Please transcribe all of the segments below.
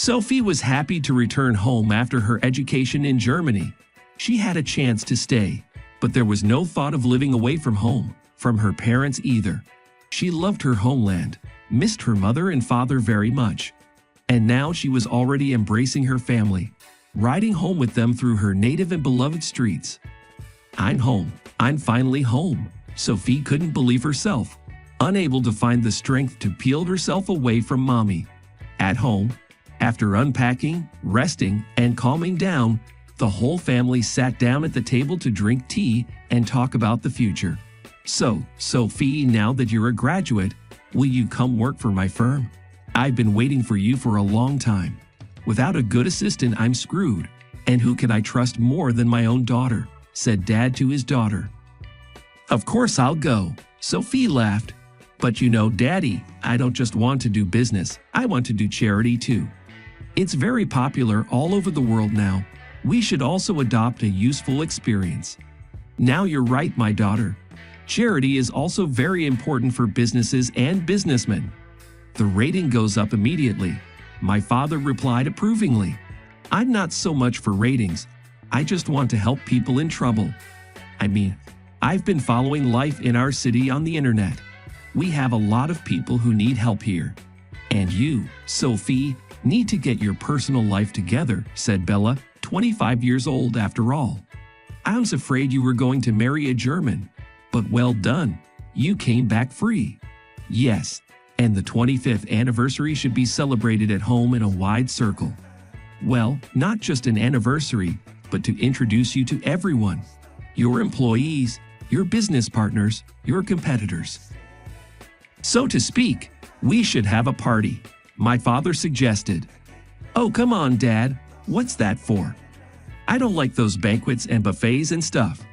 Sophie was happy to return home after her education in Germany. She had a chance to stay, but there was no thought of living away from home, from her parents either. She loved her homeland, missed her mother and father very much. And now she was already embracing her family, riding home with them through her native and beloved streets. "I'm home. I'm finally home." Sophie couldn't believe herself, unable to find the strength to peel herself away from mommy. At home, after unpacking, resting, and calming down, the whole family sat down at the table to drink tea and talk about the future. "So, Sophie, now that you're a graduate, will you come work for my firm? I've been waiting for you for a long time. Without a good assistant, I'm screwed. And who can I trust more than my own daughter?" said Dad to his daughter. "Of course I'll go," Sophie laughed. "But you know, Daddy, I don't just want to do business, I want to do charity too. It's very popular all over the world now. We should also adopt a useful experience." "Now you're right, my daughter. Charity is also very important for businesses and businessmen." The rating goes up immediately. My father replied approvingly. "I'm not so much for ratings. I just want to help people in trouble. I mean, I've been following life in our city on the internet. We have a lot of people who need help here. And you, Sophie, need to get your personal life together," said Bella, 25 years old after all. "I was afraid you were going to marry a German, but well done. You came back free." "Yes, and the 25th anniversary should be celebrated at home in a wide circle. Well, not just an anniversary, but to introduce you to everyone. Your employees, your business partners, your competitors. So to speak, we should have a party," my father suggested. "Oh, come on, Dad. What's that for? I don't like those banquets and buffets and stuff.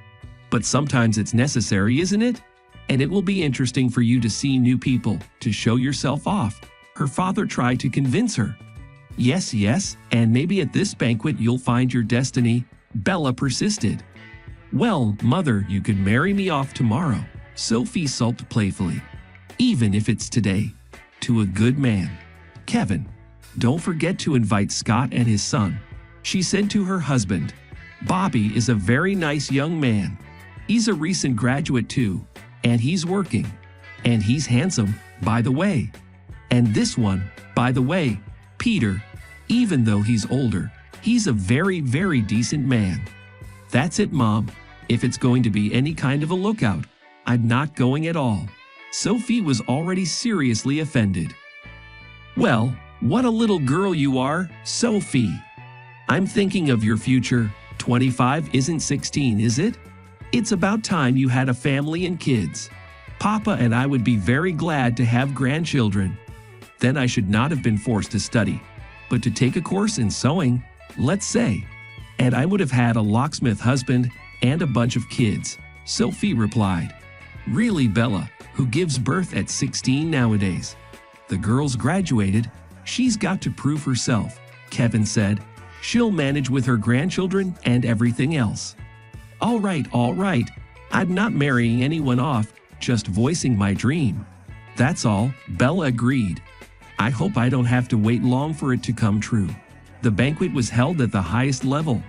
But sometimes it's necessary, isn't it? And it will be interesting for you to see new people, to show yourself off," her father tried to convince her. Yes, and maybe at this banquet you'll find your destiny," Bella persisted. "Well, Mother, you could marry me off tomorrow," Sophie sulked playfully. "Even if it's today. To a good man. Kevin, don't forget to invite Scott and his son," she said to her husband. "Bobby is a very nice young man. He's a recent graduate too, and he's working. And he's handsome, by the way. And this one, by the way, Peter, even though he's older, he's a very, very decent man. That's it, Mom. If it's going to be any kind of a lookout, I'm not going at all." Sophie was already seriously offended. "Well, what a little girl you are, Sophie. I'm thinking of your future. 25 isn't 16, is it? It's about time you had a family and kids. Papa and I would be very glad to have grandchildren. Then I should not have been forced to study, but to take a course in sewing, let's say. And I would have had a locksmith husband and a bunch of kids," Sophie replied. "Really, Bella, who gives birth at 16 nowadays? The girl's graduated. She's got to prove herself," Kevin said. "She'll manage with her grandchildren and everything else." All right. I'm not marrying anyone off, just voicing my dream. That's all," Bella agreed. "I hope I don't have to wait long for it to come true." The banquet was held at the highest level.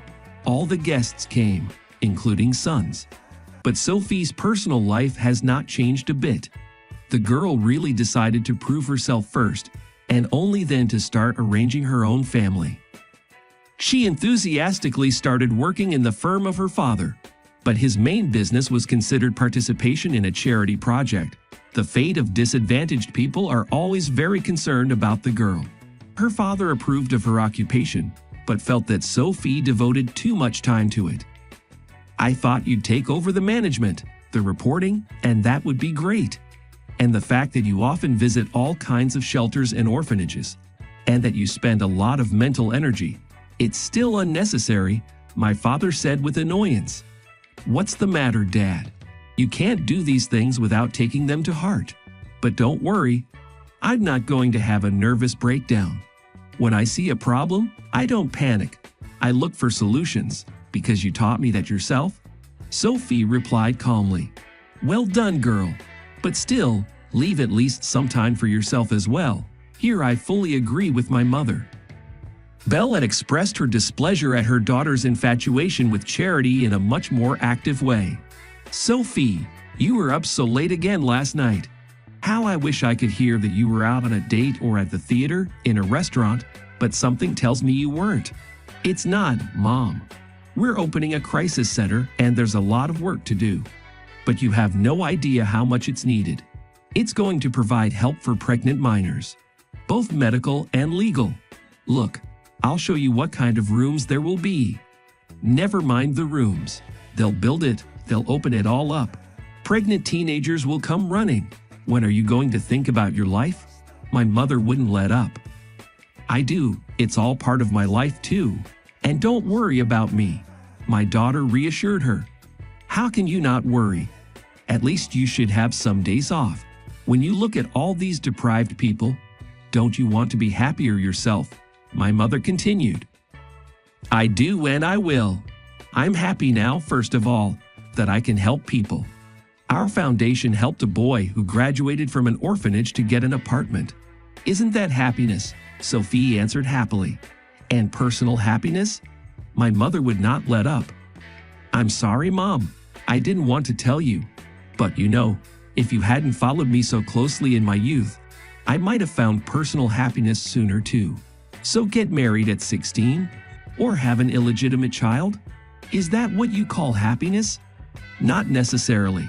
All the guests came, including sons. But Sophie's personal life has not changed a bit. The girl really decided to prove herself first, and only then to start arranging her own family. She enthusiastically started working in the firm of her father, but his main business was considered participation in a charity project. The fate of disadvantaged people are always very concerned about the girl. Her father approved of her occupation, but felt that Sophie devoted too much time to it. "I thought you'd take over the management, the reporting, and that would be great. And the fact that you often visit all kinds of shelters and orphanages, and that you spend a lot of mental energy, it's still unnecessary," my father said with annoyance. "What's the matter, Dad? You can't do these things without taking them to heart. But don't worry, I'm not going to have a nervous breakdown. When I see a problem, I don't panic. I look for solutions, because you taught me that yourself," Sophie replied calmly. "Well done, girl. But still, leave at least some time for yourself as well. Here I fully agree with my mother." Belle had expressed her displeasure at her daughter's infatuation with Charity in a much more active way. "Sophie, you were up so late again last night. How I wish I could hear that you were out on a date or at the theater, in a restaurant, but something tells me you weren't." "It's not, Mom. We're opening a crisis center and there's a lot of work to do. But you have no idea how much it's needed. It's going to provide help for pregnant minors, both medical and legal. Look, I'll show you what kind of rooms there will be. Never mind the rooms. They'll build it, they'll open it all up. Pregnant teenagers will come running. When are you going to think about your life?" My mother wouldn't let up. "I do, it's all part of my life too. And don't worry about me," my daughter reassured her. "How can you not worry? At least you should have some days off. When you look at all these deprived people, don't you want to be happier yourself?" my mother continued. "I do and I will. I'm happy now, first of all, that I can help people. Our foundation helped a boy who graduated from an orphanage to get an apartment. Isn't that happiness?" Sophie answered happily. "And personal happiness?" My mother would not let up. "I'm sorry, Mom. I didn't want to tell you. But you know, if you hadn't followed me so closely in my youth, I might have found personal happiness sooner too. So get married at 16? Or have an illegitimate child? Is that what you call happiness? Not necessarily.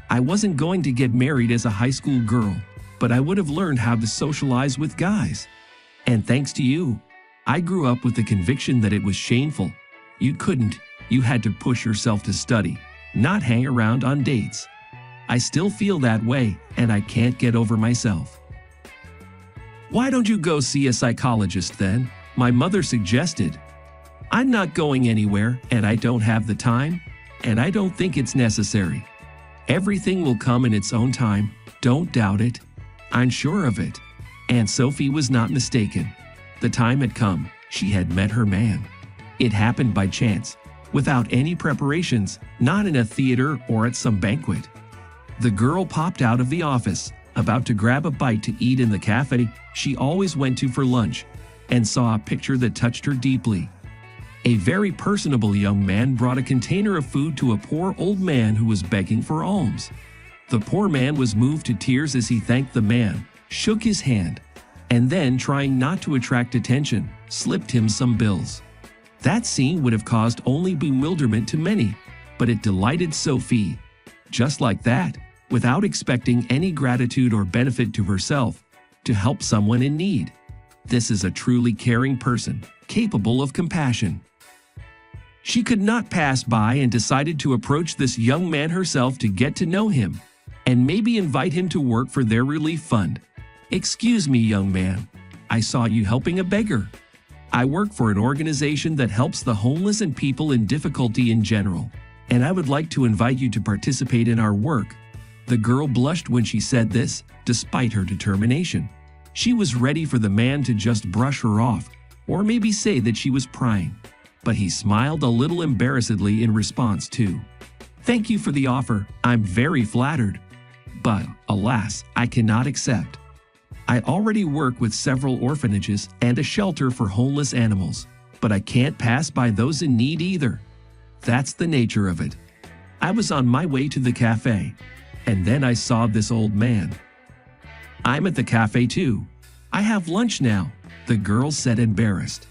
I wasn't going to get married as a high school girl, but I would have learned how to socialize with guys. And thanks to you, I grew up with the conviction that it was shameful. You couldn't. You had to push yourself to study, not hang around on dates. I still feel that way, and I can't get over myself." "Why don't you go see a psychologist then?" my mother suggested. "I'm not going anywhere, and I don't have the time, and I don't think it's necessary. Everything will come in its own time, don't doubt it. I'm sure of it." And Sophie was not mistaken. The time had come. She had met her man. It happened by chance, without any preparations, not in a theater or at some banquet. The girl popped out of the office, about to grab a bite to eat in the cafe she always went to for lunch, and saw a picture that touched her deeply. A very personable young man brought a container of food to a poor old man who was begging for alms. The poor man was moved to tears as he thanked the man, shook his hand, and then, trying not to attract attention, slipped him some bills. That scene would have caused only bewilderment to many, but it delighted Sophie. Just like that, without expecting any gratitude or benefit to herself, to help someone in need. This is a truly caring person, capable of compassion. She could not pass by and decided to approach this young man herself to get to know him, and maybe invite him to work for their relief fund. "Excuse me, young man. I saw you helping a beggar. I work for an organization that helps the homeless and people in difficulty in general, and I would like to invite you to participate in our work." The girl blushed when she said this, despite her determination. She was ready for the man to just brush her off, or maybe say that she was prying. But he smiled a little embarrassedly in response too. "Thank you for the offer. I'm very flattered. But, alas, I cannot accept. I already work with several orphanages and a shelter for homeless animals, but I can't pass by those in need either. That's the nature of it. I was on my way to the cafe, and then I saw this old man." "I'm at the cafe too. I have lunch now," the girl said, embarrassed.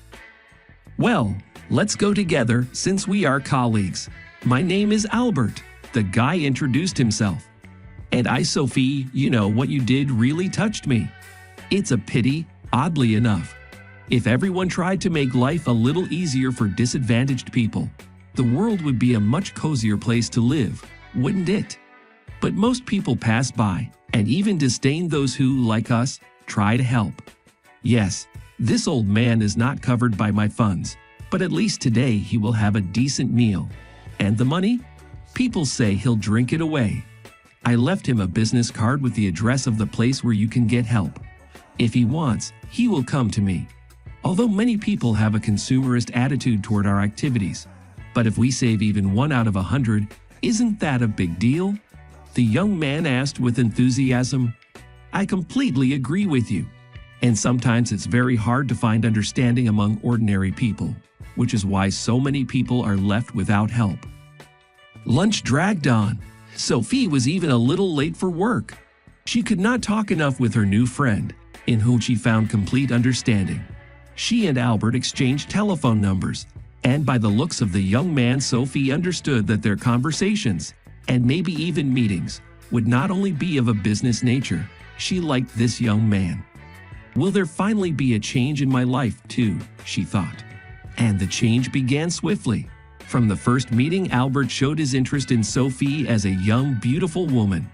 "Well, let's go together since we are colleagues. My name is Albert," the guy introduced himself. "And I, Sophie, you know what you did really touched me. It's a pity, oddly enough. If everyone tried to make life a little easier for disadvantaged people, the world would be a much cozier place to live, wouldn't it? But most people pass by and even disdain those who, like us, try to help. Yes, this old man is not covered by my funds, but at least today he will have a decent meal. And the money? People say he'll drink it away. I left him a business card with the address of the place where you can get help. If he wants, he will come to me. Although many people have a consumerist attitude toward our activities, but if we save even 1 out of 100, isn't that a big deal?" The young man asked with enthusiasm. "I completely agree with you. And sometimes it's very hard to find understanding among ordinary people, which is why so many people are left without help. Lunch dragged on. Sophie was even a little late for work. She could not talk enough with her new friend, in whom she found complete understanding. She and Albert exchanged telephone numbers, and by the looks of the young man, Sophie understood that their conversations, and maybe even meetings, would not only be of a business nature. She liked this young man. Will there finally be a change in my life, too, she thought. And the change began swiftly. From the first meeting, Albert showed his interest in Sophie as a young, beautiful woman.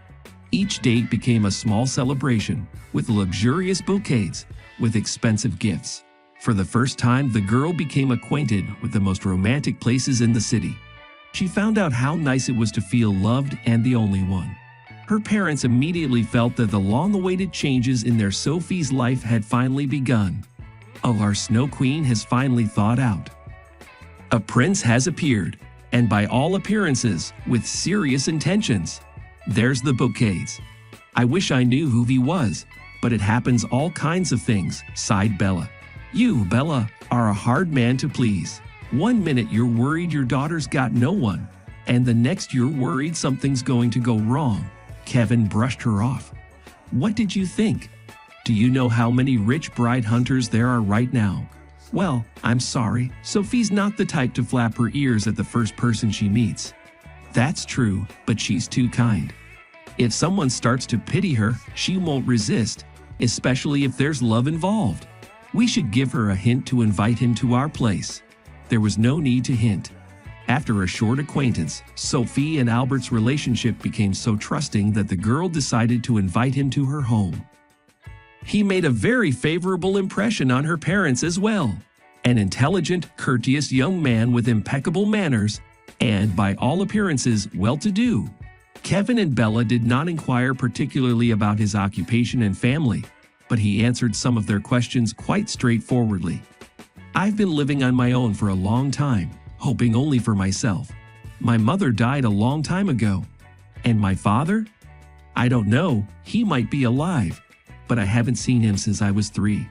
Each date became a small celebration, with luxurious bouquets, with expensive gifts. For the first time, the girl became acquainted with the most romantic places in the city. She found out how nice it was to feel loved and the only one. Her parents immediately felt that the long-awaited changes in their Sophie's life had finally begun. Oh, our Snow Queen has finally thawed out. A prince has appeared, and by all appearances, with serious intentions. There's the bouquets. I wish I knew who he was, but it happens all kinds of things, sighed Bella. You, Bella, are a hard man to please. One minute you're worried your daughter's got no one, and the next you're worried something's going to go wrong. Kevin brushed her off. What did you think? Do you know how many rich bride hunters there are right now? Well, I'm sorry, Sophie's not the type to flap her ears at the first person she meets. That's true, but she's too kind. If someone starts to pity her, she won't resist, especially if there's love involved. We should give her a hint to invite him to our place. There was no need to hint. After a short acquaintance, Sophie and Albert's relationship became so trusting that the girl decided to invite him to her home. He made a very favorable impression on her parents as well. An intelligent, courteous young man with impeccable manners, and by all appearances, well-to-do. Kevin and Bella did not inquire particularly about his occupation and family, but he answered some of their questions quite straightforwardly. I've been living on my own for a long time, hoping only for myself. My mother died a long time ago. And my father? I don't know, he might be alive, but I haven't seen him since I was 3.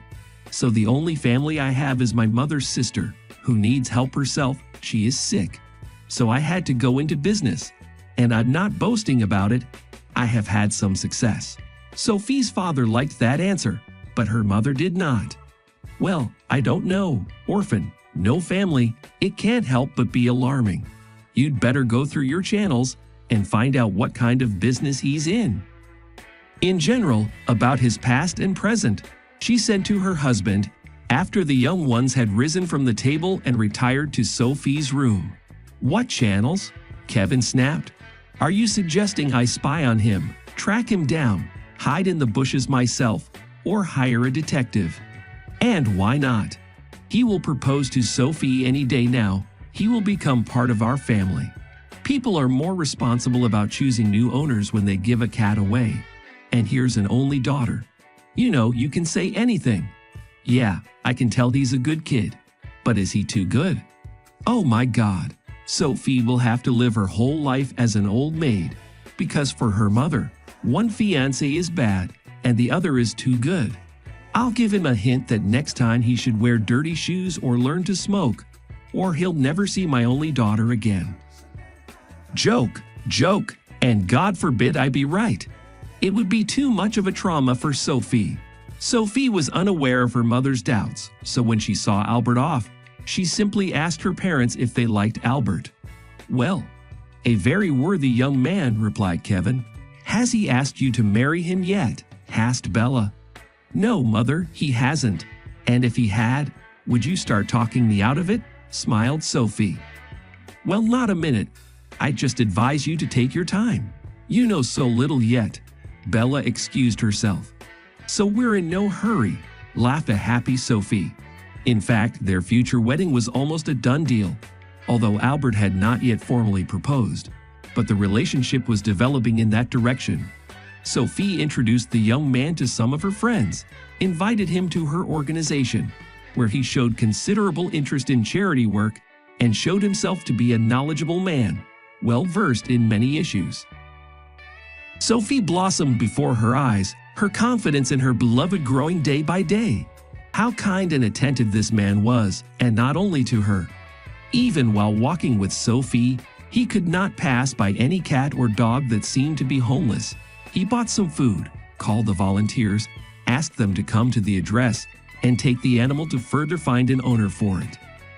So the only family I have is my mother's sister, who needs help herself. She is sick. So I had to go into business. And I'm not boasting about it. I have had some success. Sophie's father liked that answer, but her mother did not. Well, I don't know. Orphan, no family. It can't help but be alarming. You'd better go through your channels and find out what kind of business he's in. In general, about his past and present, she said to her husband, after the young ones had risen from the table and retired to Sophie's room. What channels? Kevin snapped. Are you suggesting I spy on him, track him down, hide in the bushes myself, or hire a detective? And why not? He will propose to Sophie any day now. He will become part of our family. People are more responsible about choosing new owners when they give a cat away. And here's an only daughter. You know, you can say anything. Yeah, I can tell he's a good kid. But is he too good? Oh my God. Sophie will have to live her whole life as an old maid. Because for her mother, one fiancé is bad and the other is too good. I'll give him a hint that next time he should wear dirty shoes or learn to smoke, or he'll never see my only daughter again. Joke, joke, and God forbid I be right. It would be too much of a trauma for Sophie. Sophie was unaware of her mother's doubts, so when she saw Albert off, she simply asked her parents if they liked Albert. Well, a very worthy young man, replied Kevin. Has he asked you to marry him yet? Asked Bella. No, Mother, he hasn't. And if he had, would you start talking me out of it? Smiled Sophie. Well, not a minute. I just advise you to take your time. You know so little yet. Bella excused herself. So we're in no hurry, laughed a happy Sophie. In fact, their future wedding was almost a done deal, although Albert had not yet formally proposed. But the relationship was developing in that direction. Sophie introduced the young man to some of her friends, invited him to her organization, where he showed considerable interest in charity work and showed himself to be a knowledgeable man, well versed in many issues. Sophie blossomed before her eyes, her confidence in her beloved growing day by day. How kind and attentive this man was, and not only to her. Even while walking with Sophie, he could not pass by any cat or dog that seemed to be homeless. He bought some food, called the volunteers, asked them to come to the address, and take the animal to further find an owner for it.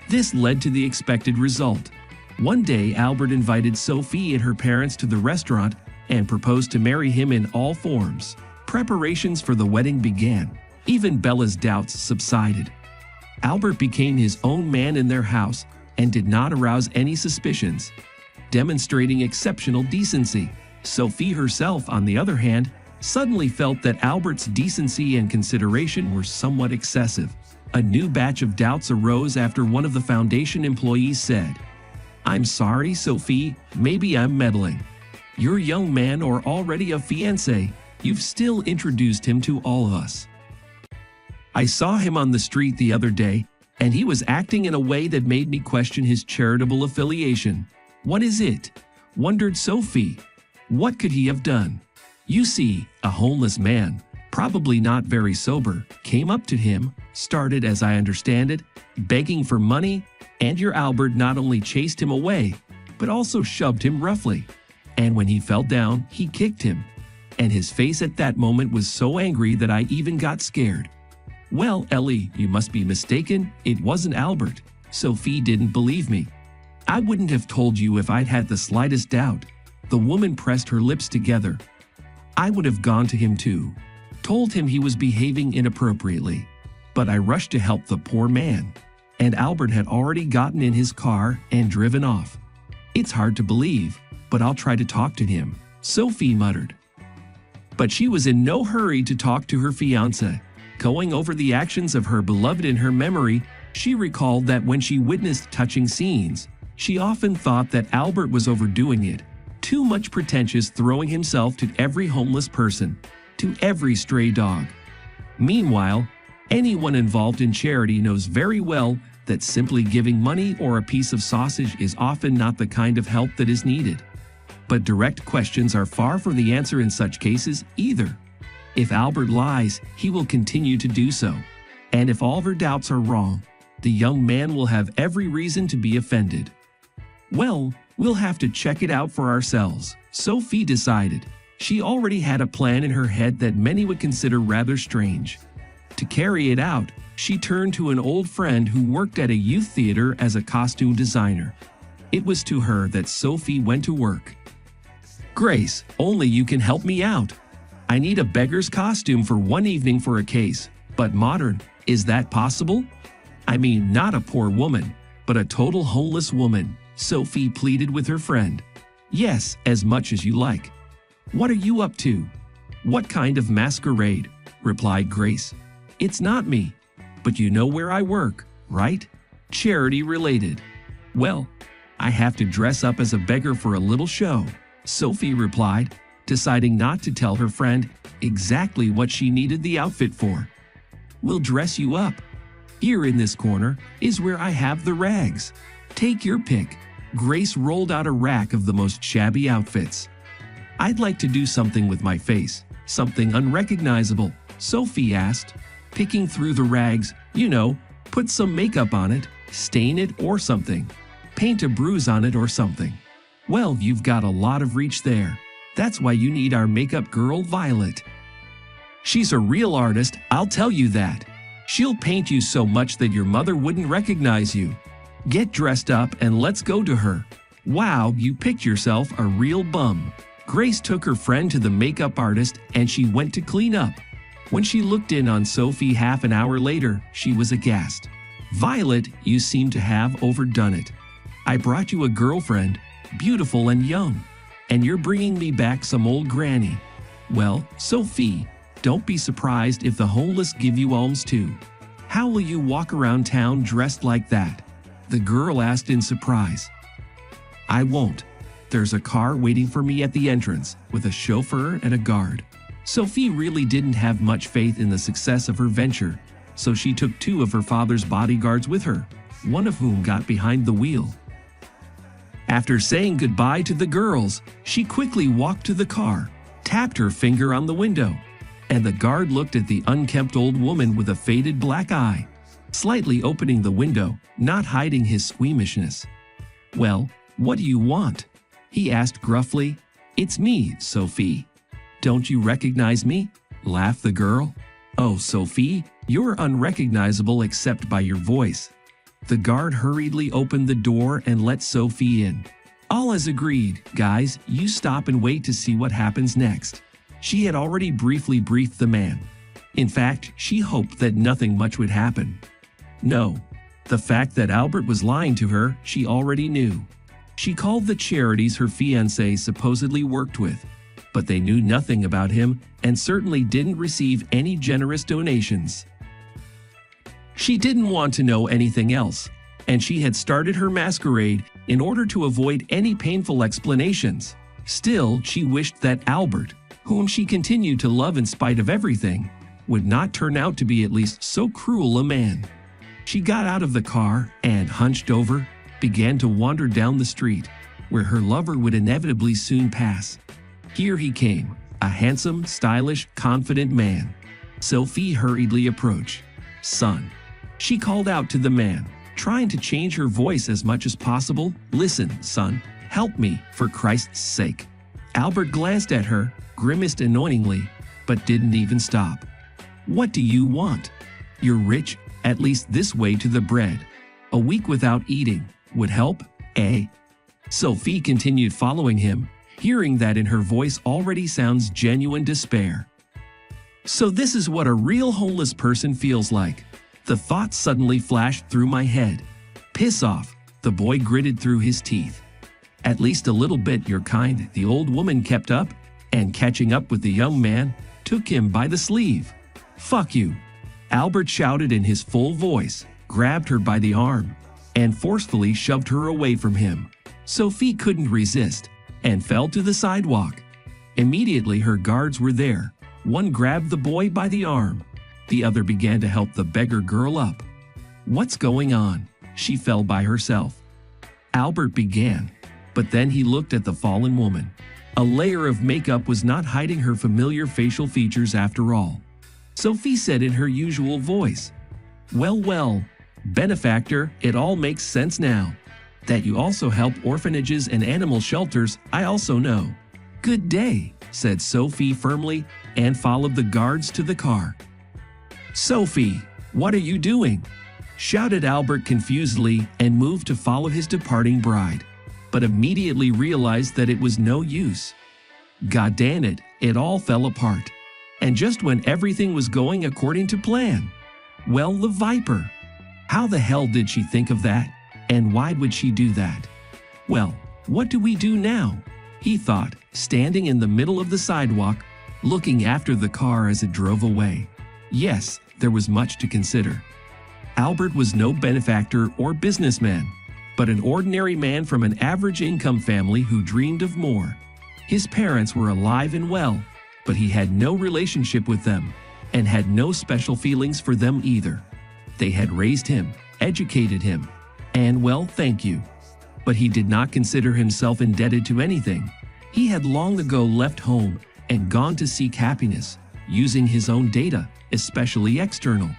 This led to the expected result. One day, Albert invited Sophie and her parents to the restaurant and proposed to marry him in all forms. Preparations for the wedding began. Even Bella's doubts subsided. Albert became his own man in their house and did not arouse any suspicions, demonstrating exceptional decency. Sophie herself, on the other hand, suddenly felt that Albert's decency and consideration were somewhat excessive. A new batch of doubts arose after one of the foundation employees said, "I'm sorry, Sophie, maybe I'm meddling. Your young man or already a fiancé, you've still introduced him to all of us. I saw him on the street the other day, and he was acting in a way that made me question his charitable affiliation. What is it?" wondered Sophie. What could he have done? You see, a homeless man, probably not very sober, came up to him, started, as I understand it, begging for money, and your Albert not only chased him away, but also shoved him roughly. And when he fell down, he kicked him. And his face at that moment was so angry that I even got scared. "Well, Ellie, you must be mistaken. It wasn't Albert." Sophie didn't believe me. "I wouldn't have told you if I'd had the slightest doubt." The woman pressed her lips together. "I would have gone to him too, told him he was behaving inappropriately. But I rushed to help the poor man. And Albert had already gotten in his car and driven off. It's hard to believe, but I'll try to talk to him," Sophie muttered. But she was in no hurry to talk to her fiancé. Going over the actions of her beloved in her memory, she recalled that when she witnessed touching scenes, she often thought that Albert was overdoing it, too much pretentious, throwing himself to every homeless person, to every stray dog. Meanwhile, anyone involved in charity knows very well that simply giving money or a piece of sausage is often not the kind of help that is needed. But direct questions are far from the answer in such cases either. If Albert lies, he will continue to do so. And if all her doubts are wrong, the young man will have every reason to be offended. Well, we'll have to check it out for ourselves, Sophie decided. She already had a plan in her head that many would consider rather strange. To carry it out, she turned to an old friend who worked at a youth theater as a costume designer. It was to her that Sophie went to work. "Grace, only you can help me out. I need a beggar's costume for one evening for a case, but modern. Is that possible? I mean, not a poor woman, but a total homeless woman," Sophie pleaded with her friend. "Yes, as much as you like." "What are you up to?" "What kind of masquerade?" replied Grace. "It's not me, but you know where I work, right? Charity related." "Well, I have to dress up as a beggar for a little show," Sophie replied, deciding not to tell her friend exactly what she needed the outfit for. "We'll dress you up. Here in this corner is where I have the rags. Take your pick." Grace rolled out a rack of the most shabby outfits. "I'd like to do something with my face, something unrecognizable," Sophie asked, picking through the rags. "You know, put some makeup on it, stain it or something, paint a bruise on it or something." "Well, you've got a lot of reach there. That's why you need our makeup girl, Violet. She's a real artist, I'll tell you that. She'll paint you so much that your mother wouldn't recognize you. Get dressed up and let's go to her." "Wow, you picked yourself a real bum." Grace took her friend to the makeup artist and she went to clean up. When she looked in on Sophie half an hour later, she was aghast. "Violet, you seem to have overdone it. I brought you a girlfriend, beautiful and young, and you're bringing me back some old granny." "Well, Sophie, don't be surprised if the homeless give you alms too. How will you walk around town dressed like that?" the girl asked in surprise. "I won't. There's a car waiting for me at the entrance with a chauffeur and a guard." Sophie really didn't have much faith in the success of her venture, so she took 2 of her father's bodyguards with her, one of whom got behind the wheel. After saying goodbye to the girls, she quickly walked to the car, tapped her finger on the window. and the guard looked at the unkempt old woman with a faded black eye, slightly opening the window, not hiding his squeamishness. "Well, what do you want?" he asked gruffly. "It's me, Sophie." "Don't you recognize me?" laughed the girl. "Oh, Sophie, you're unrecognizable except by your voice." The guard hurriedly opened the door and let Sophie in. "All as agreed, guys, you stop and wait to see what happens next." She had already briefly briefed the man. In fact, she hoped that nothing much would happen. No, the fact that Albert was lying to her, she already knew. She called the charities her fiancé supposedly worked with, but they knew nothing about him and certainly didn't receive any generous donations. She didn't want to know anything else, and she had started her masquerade in order to avoid any painful explanations. Still, she wished that Albert, whom she continued to love in spite of everything, would not turn out to be at least so cruel a man. She got out of the car and, hunched over, began to wander down the street, where her lover would inevitably soon pass. Here he came, a handsome, stylish, confident man. Sophie hurriedly approached. "Son," she called out to the man, trying to change her voice as much as possible. "Listen, son, help me, for Christ's sake." Albert glanced at her, grimaced annoyingly, but didn't even stop. "What do you want? You're rich, at least this way to the bread. A week without eating would help, eh?" Sophie continued following him, hearing that in her voice already sounds genuine despair. "So this is what a real homeless person feels like." The thought suddenly flashed through my head. "Piss off," the boy gritted through his teeth. "At least a little bit, you're kind," the old woman kept up, and catching up with the young man, took him by the sleeve. "Fuck you," Albert shouted in his full voice, grabbed her by the arm, and forcefully shoved her away from him. Sophie couldn't resist, and fell to the sidewalk. Immediately her guards were there. One grabbed the boy by the arm. The other began to help the beggar girl up. "What's going on?" She fell by herself. Albert began, but then he looked at the fallen woman. A layer of makeup was not hiding her familiar facial features after all. Sophie said in her usual voice, "Well, well, benefactor, it all makes sense now. That you also help orphanages and animal shelters, I also know." "Good day," said Sophie firmly, and followed the guards to the car. "Sophie, what are you doing?" shouted Albert confusedly and moved to follow his departing bride, but immediately realized that it was no use. God damn it, it all fell apart. And just when everything was going according to plan. Well, the viper. How the hell did she think of that? And why would she do that? "Well, what do we do now?" he thought, standing in the middle of the sidewalk, looking after the car as it drove away. Yes, there was much to consider. Albert was no benefactor or businessman, but an ordinary man from an average income family who dreamed of more. His parents were alive and well, but he had no relationship with them and had no special feelings for them either. They had raised him, educated him, and well, thank you. But he did not consider himself indebted to anything. He had long ago left home and gone to seek happiness, using his own data, especially external.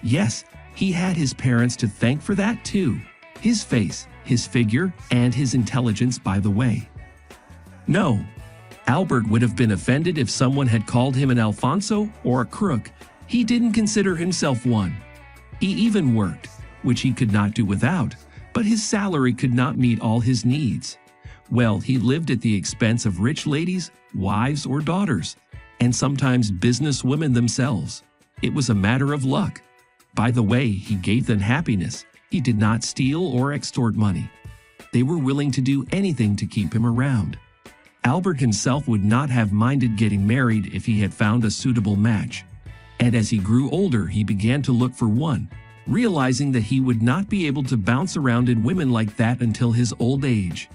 Yes, he had his parents to thank for that too. His face, his figure, and his intelligence, by the way. No, Albert would have been offended if someone had called him an Alfonso or a crook. He didn't consider himself one. He even worked, which he could not do without, but his salary could not meet all his needs. Well, he lived at the expense of rich ladies, wives, or daughters, and sometimes business women themselves. It was a matter of luck. By the way, he gave them happiness. He did not steal or extort money. They were willing to do anything to keep him around. Albert himself would not have minded getting married if he had found a suitable match. And as he grew older, he began to look for one, realizing that he would not be able to bounce around in women like that until his old age.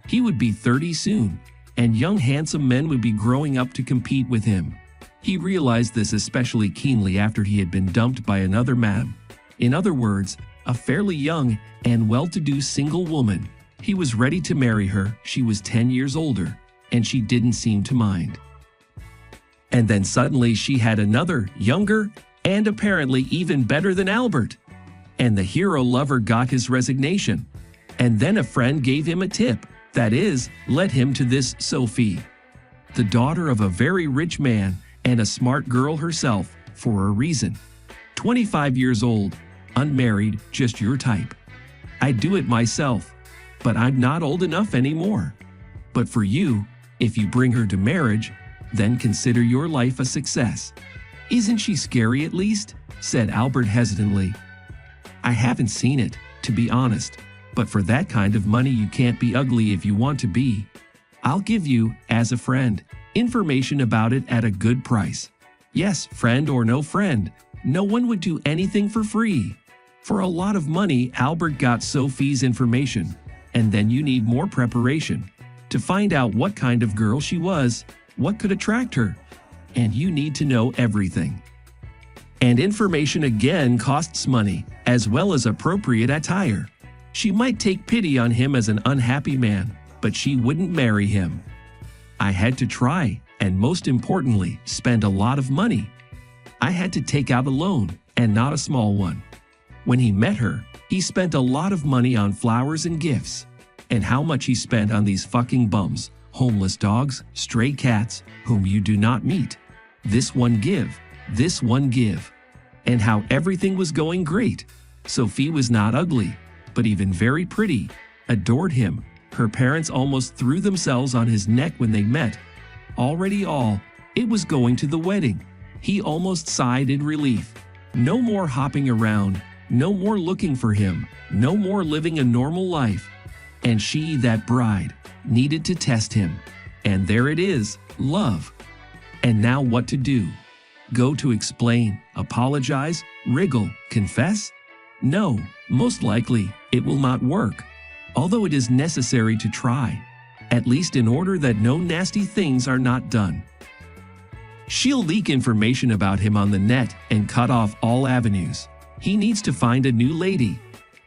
He would be 30 soon, and young handsome men would be growing up to compete with him. He realized this especially keenly after he had been dumped by another man. In other words, a fairly young and well-to-do single woman. He was ready to marry her. She was 10 years older, and she didn't seem to mind. And then suddenly she had another, younger, and apparently even better than Albert. And the hero lover got his resignation. And then a friend gave him a tip, that is, led him to this Sophie, the daughter of a very rich man and a smart girl herself, for a reason. 25 years old, unmarried, just your type. I'd do it myself, but I'm not old enough anymore. But for you, if you bring her to marriage, then consider your life a success. Isn't she scary at least? Said Albert hesitantly. I haven't seen it, to be honest, but for that kind of money you can't be ugly if you want to be. I'll give you, as a friend, information about it at a good price. Yes, friend or no friend, no one would do anything for free. For a lot of money, Albert got Sophie's information, and then you need more preparation to find out what kind of girl she was, what could attract her, and you need to know everything. And information again costs money, as well as appropriate attire. She might take pity on him as an unhappy man, but she wouldn't marry him. I had to try, and most importantly, spend a lot of money. I had to take out a loan, and not a small one. When he met her, he spent a lot of money on flowers and gifts. And how much he spent on these fucking bums, homeless dogs, stray cats, whom you do not meet. This one give, this one give. And how everything was going great. Sophie was not ugly, but even very pretty, adored him. Her parents almost threw themselves on his neck when they met. Already it was going to the wedding. He almost sighed in relief. No more hopping around, no more looking for him, no more living a normal life. And she, that bride, needed to test him. And there it is, love. And now what to do? Go to explain, apologize, wriggle, confess? No, most likely it will not work. Although it is necessary to try, at least in order that no nasty things are not done. She'll leak information about him on the net and cut off all avenues. He needs to find a new lady.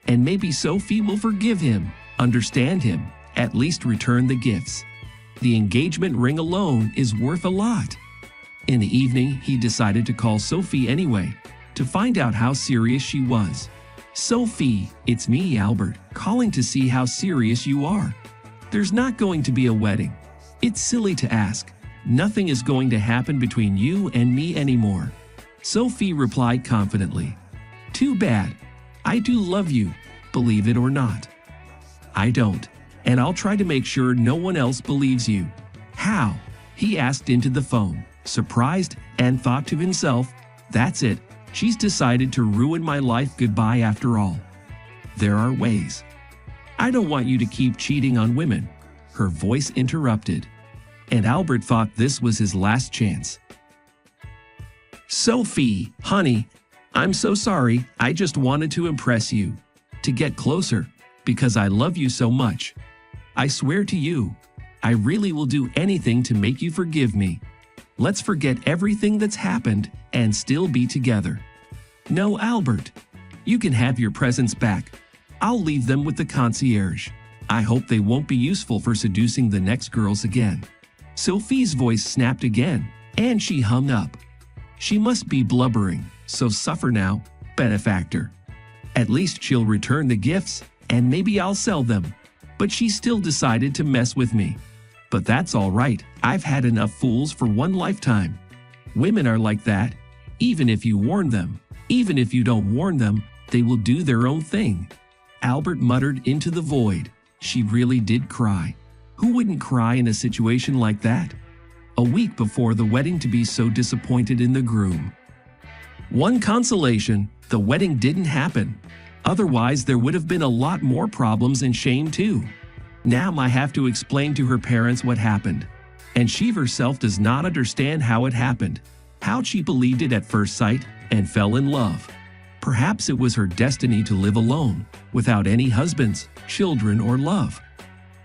And maybe Sophie will forgive him, understand him, at least return the gifts. The engagement ring alone is worth a lot. In the evening, he decided to call Sophie anyway, to find out how serious she was. Sophie, it's me, Albert, calling to see how serious you are. There's not going to be a wedding. It's silly to ask. Nothing is going to happen between you and me anymore. Sophie replied confidently. Too bad. I do love you, believe it or not. I don't, and I'll try to make sure no one else believes you. How? He asked into the phone, surprised, and thought to himself, that's it. She's decided to ruin my life goodbye after all. There are ways. I don't want you to keep cheating on women. Her voice interrupted, and Albert thought this was his last chance. Sophie, honey, I'm so sorry. I just wanted to impress you, to get closer, because I love you so much. I swear to you, I really will do anything to make you forgive me. Let's forget everything that's happened and still be together. No, Albert, you can have your presents back. I'll leave them with the concierge. I hope they won't be useful for seducing the next girls again. Sophie's voice snapped again, and she hung up. She must be blubbering, so suffer now, benefactor. At least she'll return the gifts, and maybe I'll sell them. But she still decided to mess with me. But that's all right, I've had enough fools for one lifetime. Women are like that. Even if you warn them, even if you don't warn them, they will do their own thing. Albert muttered into the void. She really did cry. Who wouldn't cry in a situation like that? A week before the wedding to be so disappointed in the groom. One consolation, the wedding didn't happen. Otherwise, there would have been a lot more problems and shame too. Now I have to explain to her parents what happened. And she herself does not understand how it happened. How she believed it at first sight and fell in love. Perhaps it was her destiny to live alone, without any husbands, children, or love.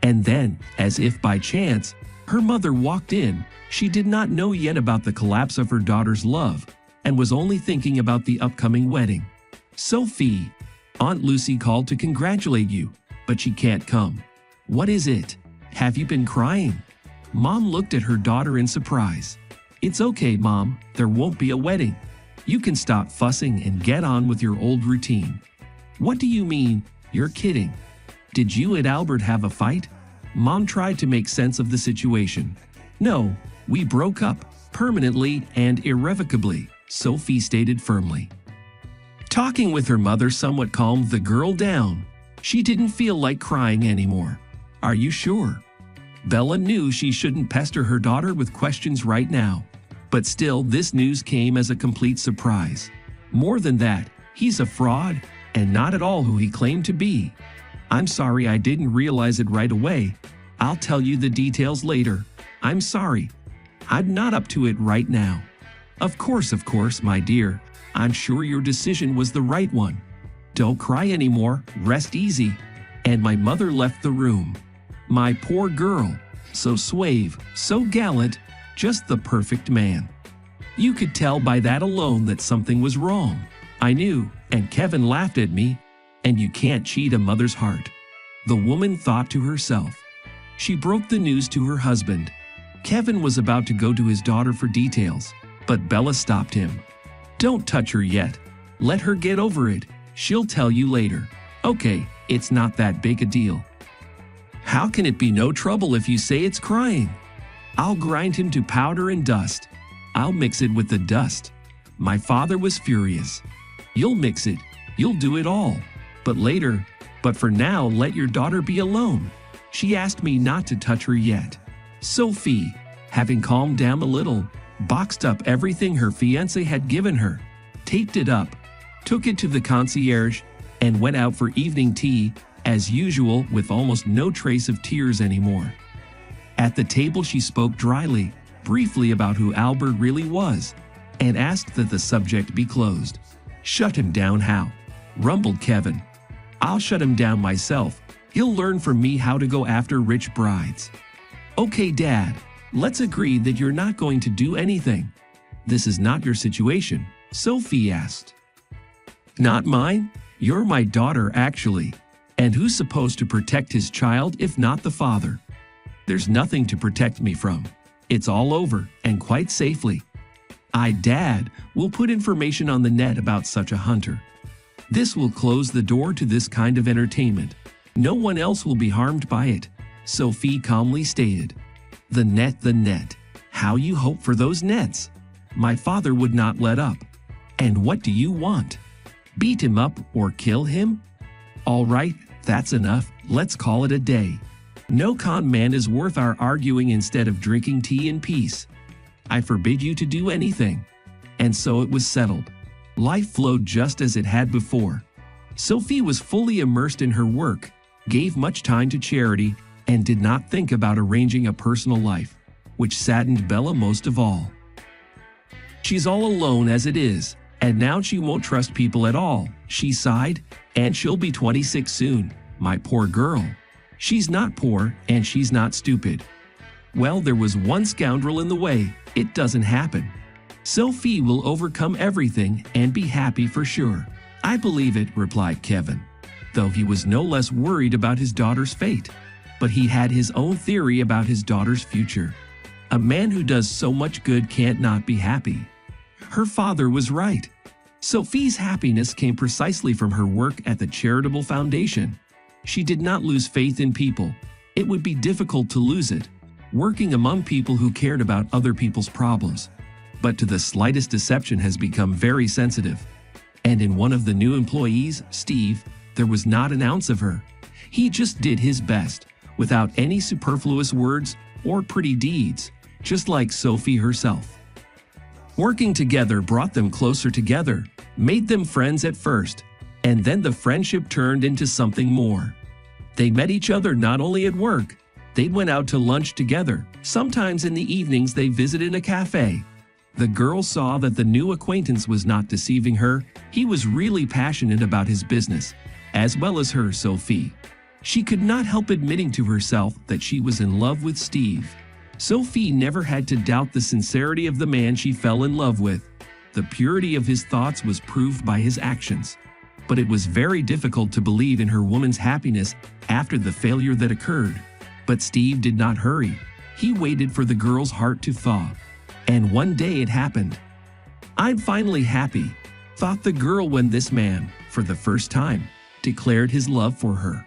And then, as if by chance, her mother walked in. She did not know yet about the collapse of her daughter's love, and was only thinking about the upcoming wedding. Sophie, Aunt Lucy called to congratulate you, but she can't come. What is it? Have you been crying? Mom looked at her daughter in surprise. It's okay, Mom, there won't be a wedding. You can stop fussing and get on with your old routine. What do you mean? You're kidding. Did you and Albert have a fight? Mom tried to make sense of the situation. No, we broke up, permanently and irrevocably, Sophie stated firmly. Talking with her mother somewhat calmed the girl down. She didn't feel like crying anymore. Are you sure? Bella knew she shouldn't pester her daughter with questions right now. But still, this news came as a complete surprise. More than that, he's a fraud, and not at all who he claimed to be. I'm sorry I didn't realize it right away. I'll tell you the details later. I'm sorry. I'm not up to it right now. Of course, my dear. I'm sure your decision was the right one. Don't cry anymore, rest easy. And my mother left the room. My poor girl, so suave, so gallant, just the perfect man. You could tell by that alone that something was wrong. I knew, and Kevin laughed at me, and you can't cheat a mother's heart. The woman thought to herself. She broke the news to her husband. Kevin was about to go to his daughter for details, but Bella stopped him. Don't touch her yet. Let her get over it. She'll tell you later. Okay, it's not that big a deal. How can it be no trouble if you say it's crying? I'll grind him to powder and dust. I'll mix it with the dust. My father was furious. You'll mix it. You'll do it all. But later. But for now, let your daughter be alone. She asked me not to touch her yet. Sophie, having calmed down a little, boxed up everything her fiancé had given her, taped it up, took it to the concierge, and went out for evening tea, as usual, with almost no trace of tears anymore. At the table she spoke dryly, briefly about who Albert really was, and asked that the subject be closed. Shut him down how? Rumbled Kevin. I'll shut him down myself. He'll learn from me how to go after rich brides. Okay, Dad, let's agree that you're not going to do anything. This is not your situation, Sophie asked. Not mine? You're my daughter, actually. And who's supposed to protect his child if not the father? There's nothing to protect me from. It's all over, and quite safely. Dad, will put information on the net about such a hunter. This will close the door to this kind of entertainment. No one else will be harmed by it, Sophie calmly stated. The net. How you hope for those nets? My father would not let up. And what do you want? Beat him up or kill him? All right, that's enough. Let's call it a day. No con man is worth our arguing instead of drinking tea in peace. I forbid you to do anything. And so it was settled. Life flowed just as it had before. Sophie was fully immersed in her work, gave much time to charity, and did not think about arranging a personal life, which saddened Bella most of all. She's all alone as it is, and now she won't trust people at all, she sighed, and she'll be 26 soon, my poor girl. She's not poor, and she's not stupid. Well, there was one scoundrel in the way. It doesn't happen. Sophie will overcome everything and be happy for sure. I believe it, replied Kevin, though he was no less worried about his daughter's fate. But he had his own theory about his daughter's future. A man who does so much good can't not be happy. Her father was right. Sophie's happiness came precisely from her work at the charitable foundation. She did not lose faith in people. It would be difficult to lose it, working among people who cared about other people's problems. But to the slightest deception has become very sensitive. And in one of the new employees, Steve, there was not an ounce of her. He just did his best, without any superfluous words or pretty deeds, just like Sophie herself. Working together brought them closer together, made them friends at first, and then the friendship turned into something more. They met each other not only at work, they went out to lunch together. Sometimes in the evenings they visited a cafe. The girl saw that the new acquaintance was not deceiving her. He was really passionate about his business, as well as her, Sophie. She could not help admitting to herself that she was in love with Steve. Sophie never had to doubt the sincerity of the man she fell in love with. The purity of his thoughts was proved by his actions. But it was very difficult to believe in her woman's happiness after the failure that occurred. But Steve did not hurry. He waited for the girl's heart to thaw. And one day it happened. "I'm finally happy," thought the girl when this man, for the first time, declared his love for her.